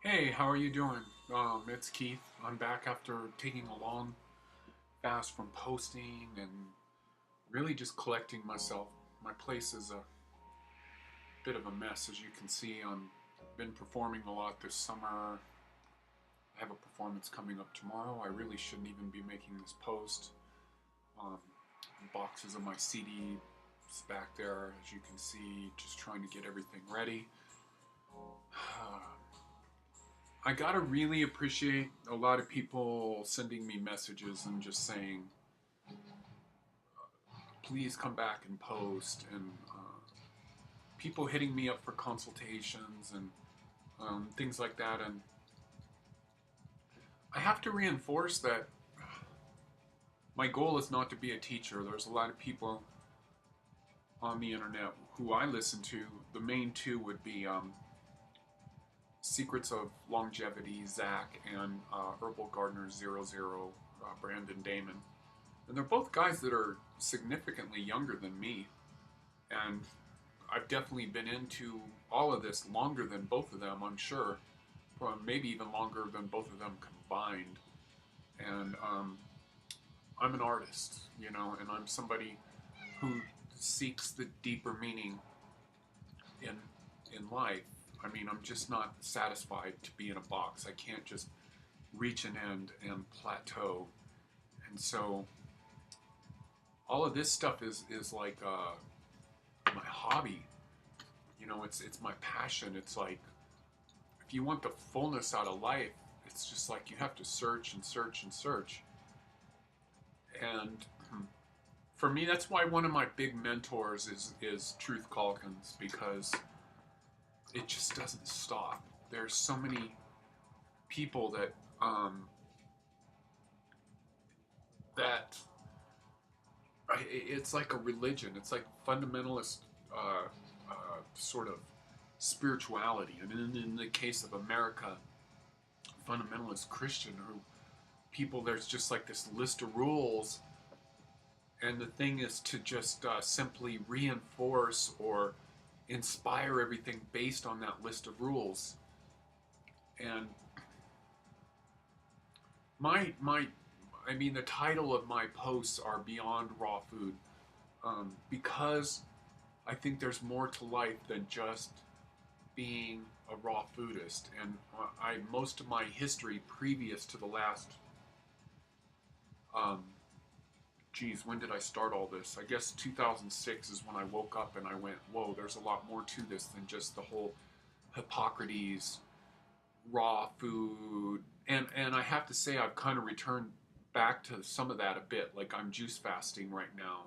Hey, how are you doing? It's Keith. I'm back after taking a long fast from posting and really just collecting myself. My place is a bit of a mess, as you can see. I've been performing a lot this summer. I have a performance coming up tomorrow. I really shouldn't even be making this post. Um, Boxes of my CDs back there, as you can see, just trying to get everything ready. I gotta really appreciate a lot of people sending me messages and just saying, please come back and post, and people hitting me up for consultations and things like that. And I have to reinforce that my goal is not to be a teacher. There's a lot of people on the internet who I listen to. The main two would be Secrets of Longevity, Zach, and Herbal Gardener Zero Zero, Brandon Damon. And they're both guys that are significantly younger than me. And I've definitely been into all of this longer than both of them, I'm sure. Well, maybe even longer than both of them combined. And I'm an artist, and I'm somebody who seeks the deeper meaning in in life. I mean, I'm just not satisfied to be in a box. I can't just reach an end and plateau. And so all of this stuff is like my hobby. It's my passion. It's like if you want the fullness out of life, it's just like you have to search and search and search. And for me, that's why one of my big mentors is Truth Calkins, because it just doesn't stop. There's so many people that it's like a religion. It's like fundamentalist sort of spirituality, and in the case of America, fundamentalist Christian, who people, there's just like this list of rules, and the thing is to just simply reinforce or inspire everything based on that list of rules. And my I mean, the title of my posts are Beyond Raw Food, because I think there's more to life than just being a raw foodist. And I most of my history previous to the last, um, geez, when did I start all this? I guess 2006 is when I woke up and I went, whoa, there's a lot more to this than just the whole Hippocrates raw food. And I have to say, I've kind of returned back to some of that a bit. Like, I'm juice fasting right now.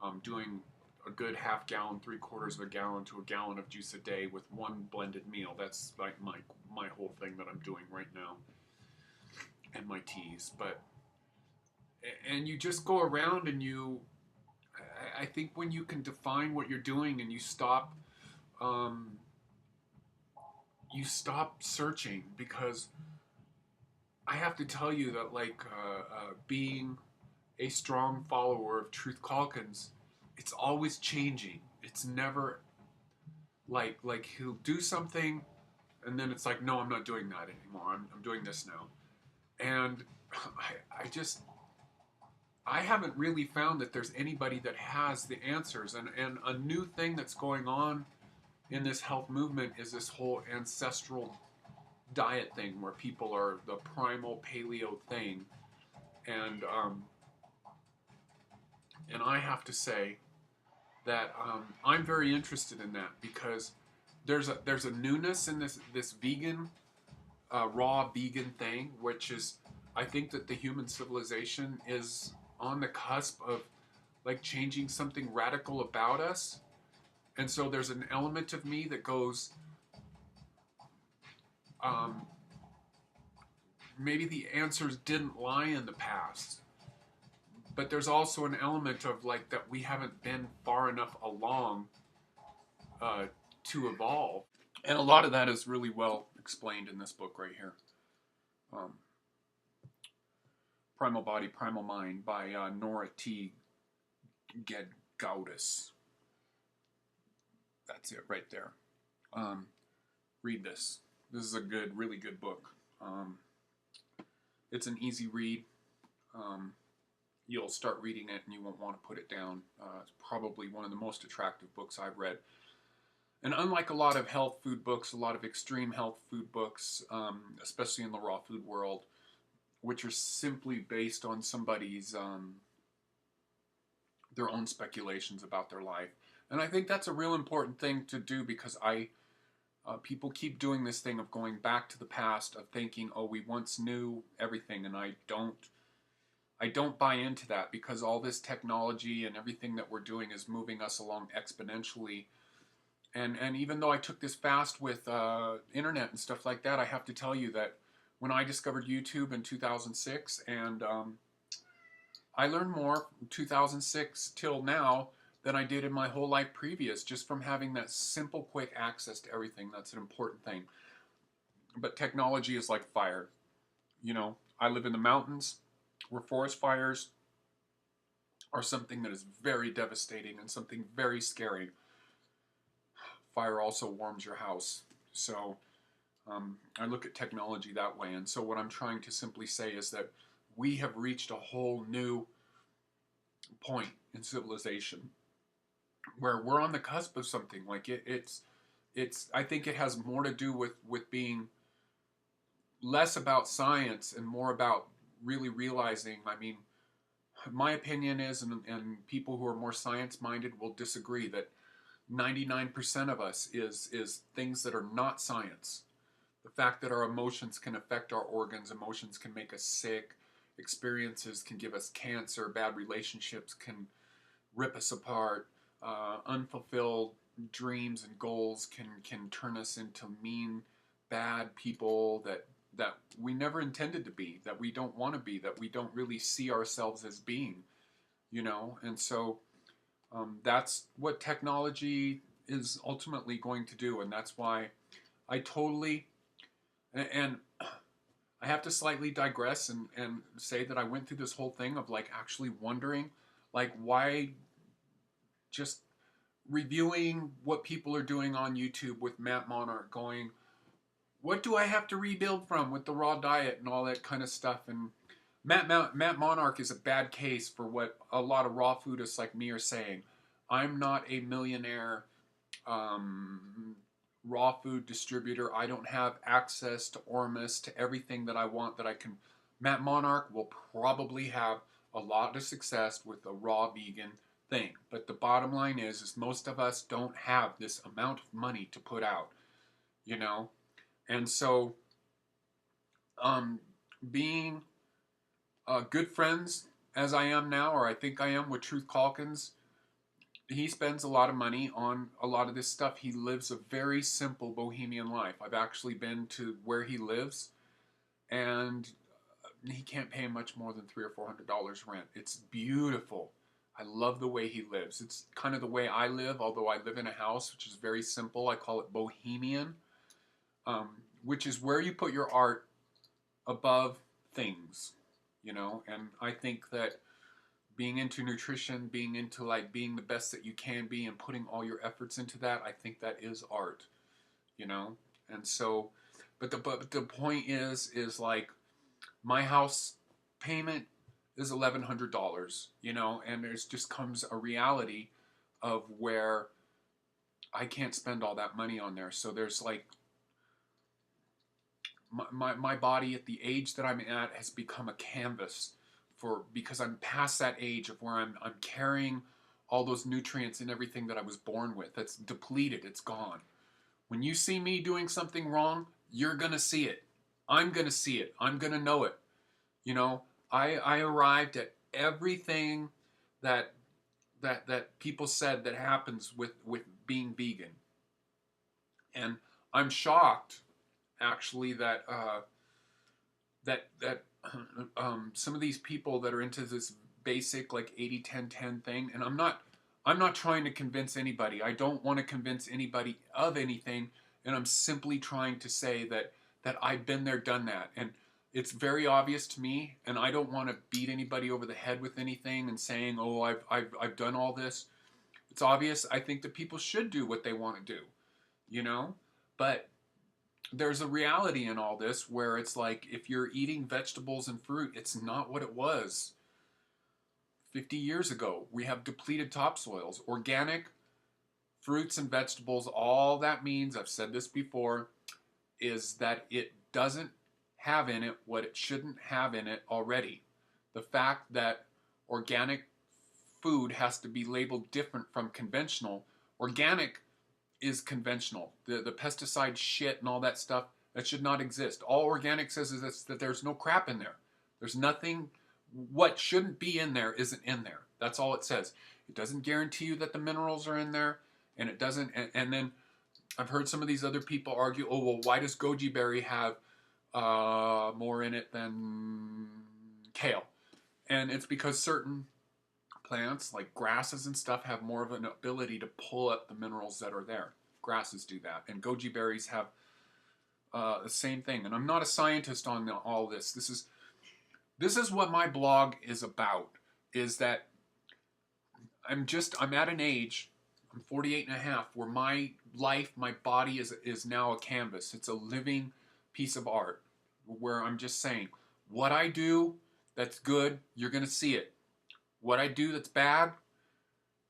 I'm doing a good half gallon, three quarters of a gallon to a gallon of juice a day with one blended meal. That's like my whole thing that I'm doing right now, and my teas. But and you just go around and I think when you can define what you're doing and um, you stop searching, because I have to tell you that, like, being a strong follower of Truth Calkins, it's always changing. It's never like he'll do something, and then it's like, no, I'm not doing that anymore. I'm doing this now. And I haven't really found that there's anybody that has the answers. And a new thing that's going on in this health movement is this whole ancestral diet thing, where people are the primal paleo thing. And and I have to say that I'm very interested in that, because there's a newness in this vegan, raw vegan thing, which is, I think that the human civilization is on the cusp of like changing something radical about us. And so there's an element of me that goes, um, maybe the answers didn't lie in the past, but there's also an element of like that we haven't been far enough along uh, to evolve. And a lot of that is really well explained in this book right here, um, Primal Body, Primal Mind by Nora T. Gedgaudas. That's it right there. Read this. This is a good, really good book. It's an easy read. Um, you'll start reading it and you won't want to put it down. It's probably one of the most attractive books I've read. And unlike a lot of health food books, a lot of extreme health food books, especially in the raw food world, which are simply based on somebody's their own speculations about their life. And I think that's a real important thing to do, because people keep doing this thing of going back to the past, of thinking, oh, we once knew everything, and I don't buy into that, because all this technology and everything that we're doing is moving us along exponentially. And even though I took this fast with internet and stuff like that, I have to tell you that when I discovered YouTube in 2006, and I learned more from 2006 till now than I did in my whole life previous, just from having that simple, quick access to everything. That's an important thing. But technology is like fire. You know, I live in the mountains where forest fires are something that is very devastating and something very scary. Fire also warms your house. So I look at technology that way. And so what I'm trying to simply say is that we have reached a whole new point in civilization where we're on the cusp of something. Like it's I think it has more to do with being less about science and more about really realizing, I mean, my opinion is, and people who are more science minded will disagree, that 99% of us is things that are not science. The fact that our emotions can affect our organs, emotions can make us sick, experiences can give us cancer, bad relationships can rip us apart, unfulfilled dreams and goals can turn us into mean, bad people that we never intended to be, that we don't want to be, that we don't really see ourselves as being, you know. And so that's what technology is ultimately going to do, and that's why I totally, and I have to slightly digress and say that I went through this whole thing of like actually wondering, like, why, just reviewing what people are doing on YouTube with Matt Monarch, going, what do I have to rebuild from with the raw diet and all that kind of stuff. And Matt Monarch is a bad case for what a lot of raw foodists like me are saying. I'm not a millionaire raw food distributor. I don't have access to Ormus, to everything that I want that I can. Matt Monarch will probably have a lot of success with a raw vegan thing. But the bottom line is most of us don't have this amount of money to put out, you know? And so, being good friends as I am now, or I think I am, with Truth Calkins, he spends a lot of money on a lot of this stuff. He lives a very simple bohemian life. I've actually been to where he lives, and he can't pay much more than $300 or $400 rent. It's beautiful. I love the way he lives. It's kind of the way I live, although I live in a house which is very simple. I call it bohemian, which is where you put your art above things, you know. And I think that being into nutrition, being into like being the best that you can be and putting all your efforts into that, I think that is art, you know. And so, but the point is like, my house payment is $1,100, you know, and there's just comes a reality of where I can't spend all that money on there. So there's like, my body at the age that I'm at has become a canvas because I'm past that age of where I'm carrying all those nutrients and everything that I was born with. That's depleted. It's gone. When you see me doing something wrong, you're gonna see it. I'm gonna see it. I'm gonna know it. You know, I arrived at everything that people said that happens with being vegan, and I'm shocked actually that some of these people that are into this basic like 80-10-10 thing, and I'm not trying to convince anybody. I don't want to convince anybody of anything, and I'm simply trying to say that I've been there, done that, and it's very obvious to me, and I don't want to beat anybody over the head with anything and saying, oh, I've done all this. It's obvious. I think that people should do what they want to do, you know, but there's a reality in all this where it's like if you're eating vegetables and fruit, it's not what it was 50 years ago. We have depleted topsoils. Organic fruits and vegetables, all that means, I've said this before, is that it doesn't have in it what it shouldn't have in it already. The fact that organic food has to be labeled different from conventional. Organic is conventional. The pesticide shit and all that stuff, that should not exist. All organic says is that there's no crap in there. There's nothing, what shouldn't be in there isn't in there. That's all it says. It doesn't guarantee you that the minerals are in there, and it doesn't, and then I've heard some of these other people argue, oh, well, why does goji berry have more in it than kale? And it's because certain plants, like grasses and stuff, have more of an ability to pull up the minerals that are there. Grasses do that. And goji berries have the same thing. And I'm not a scientist on all this. This is what my blog is about, is that I'm at an age, I'm 48 and a half, where my life, my body is now a canvas. It's a living piece of art where I'm just saying, what I do that's good, you're going to see it. What I do that's bad,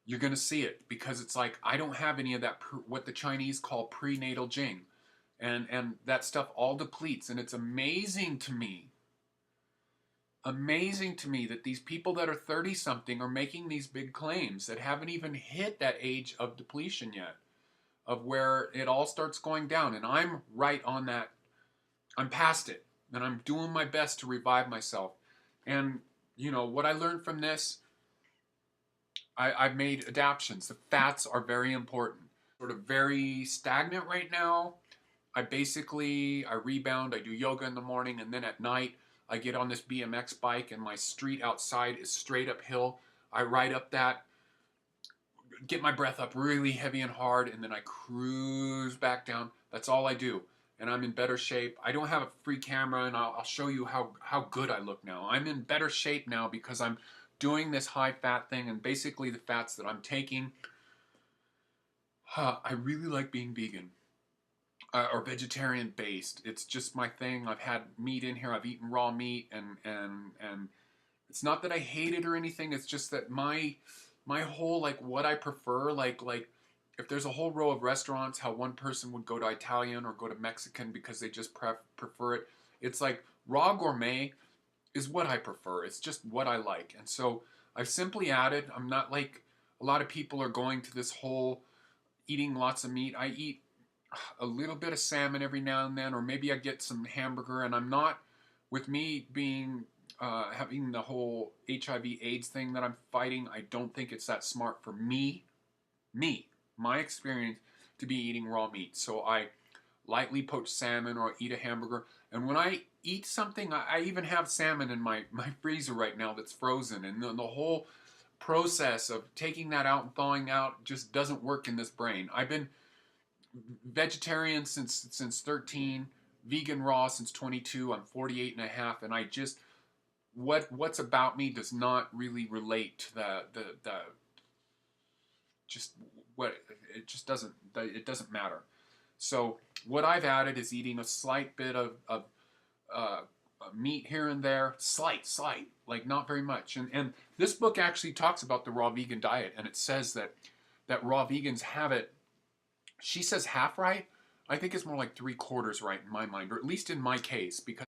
you're going to see it, because it's like I don't have any of that, what the Chinese call prenatal jing. And that stuff all depletes. And it's amazing to me that these people that are 30-something are making these big claims that haven't even hit that age of depletion yet, of where it all starts going down. And I'm right on that. I'm past it. And I'm doing my best to revive myself. And, you know, what I learned from this, I've made adaptations. The fats are very important. Sort of very stagnant right now. I rebound. I do yoga in the morning, and then at night, I get on this BMX bike, and my street outside is straight uphill. I ride up that, get my breath up really heavy and hard, and then I cruise back down. That's all I do. And I'm in better shape. I don't have a free camera, and I'll show you how good I look now. I'm in better shape now because I'm doing this high-fat thing, and basically the fats that I'm taking, I really like being vegan. Or vegetarian based. It's just my thing. I've had meat in here. I've eaten raw meat, and it's not that I hate it or anything. It's just that my whole, like, what I prefer, like if there's a whole row of restaurants, how one person would go to Italian or go to Mexican because they just prefer it. It's like raw gourmet is what I prefer. It's just what I like. And so I've simply added, I'm not like a lot of people are going to this whole eating lots of meat. I eat a little bit of salmon every now and then, or maybe I get some hamburger. And I'm not, with me being having the whole HIV/AIDS thing that I'm fighting, I don't think it's that smart for me, my experience, to be eating raw meat. So I lightly poach salmon or eat a hamburger. And when I eat something, I even have salmon in my freezer right now that's frozen. And the whole process of taking that out and thawing out just doesn't work in this brain. I've been vegetarian since 13, vegan raw since 22. I'm 48 and a half, and I just, what's about me does not really relate to the just what it just doesn't, it doesn't matter. So what I've added is eating a slight bit of meat here and there, slight, like not very much. And this book actually talks about the raw vegan diet, and it says that raw vegans have it. She says half right. I think it's more like 3/4 right in my mind, or at least in my case, because